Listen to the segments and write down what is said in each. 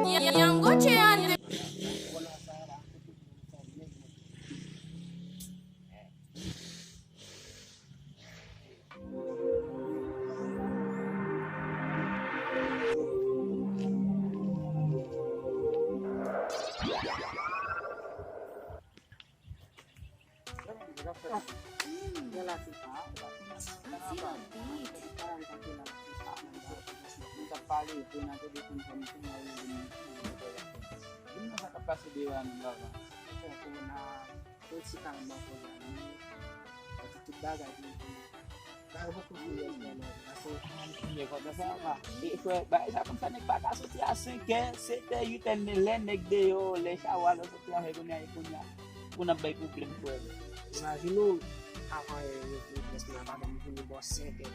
Yang gocean. Imagino ako ay business na kada mo ni boss que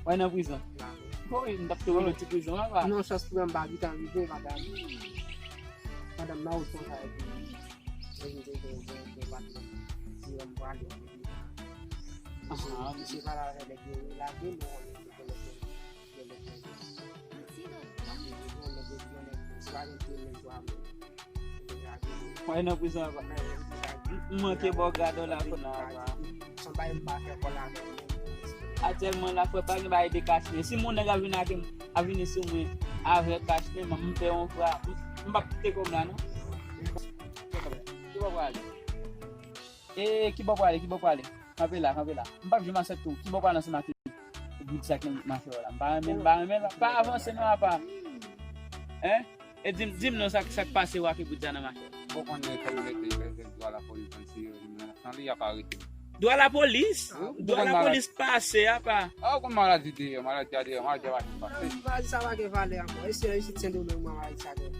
Vai na prisão. Foi, não dá pra eu te prisão agora. não só se puder bagulho tá viver cada mal só aí de bato se eu vale se para de lá de Vai na prisão agora. Uma que bogado lá com nada. sampai pakai pola Actuellement la foi pas ba de cacher. Si mon nèg a vinn ak a vinn sur moi avec cacher, m'a me fait on fois. M'pa te comme là non. Qui va voir? Qui va voir? M'appelle là. M'pa je m'en tout. Qui va voir dans ce matin? Dit ça que marché là. M'pa pas avancer non pas. Hein? Et dis-moi ça passe wa que bout dans marché. Pourquoi on est calé doit la police ici sans lui apparaît. Doit la police passer apa? Ah comme maladie vai mas sabe que vale encore esse sendo uma mais sabe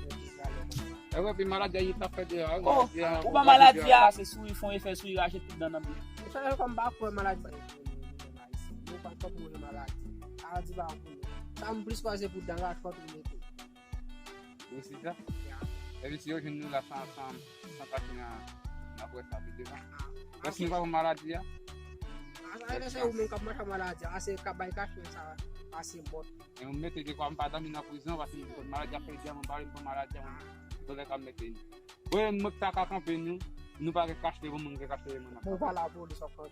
eu vi maladie aí tá fede Oh, ou pas maladie c'est sous ils font effet sur acheter tout dans la ça é comme ba ko malade não pas top mo malade a di ba ko ça me plus passer pour dans la foto meto aussi ça et si hoje nous la sans na boa sabe devant parce que vai maladie ada saya umum kamar sama aja asal kabai kasih sa asal bot eu meto de com pada na prisão assim maladie perdi uma bala para maladie do le kam meto foi me tá com a campanha não vai castar vamos que castar não vou falar por isso só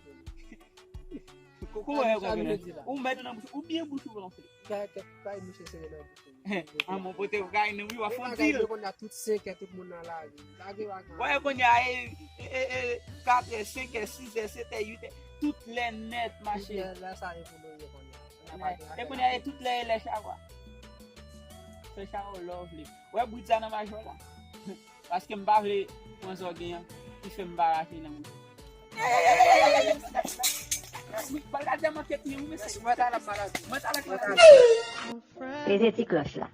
Como é o médio na o bien bucho não sei que vai me ser ah mon pote vai não viu a fonte eu quando tudo sei que todo mundo lá vai quando aí 4 5 6 7 8 toutes les net machin là ça est pour nous et quando aí toutes les chava c'est chava lovely ouais bout na major là parce que m'parler on so gagne qui fait m'barraquer na Balada marketing, mas mata la. Presente cloche là.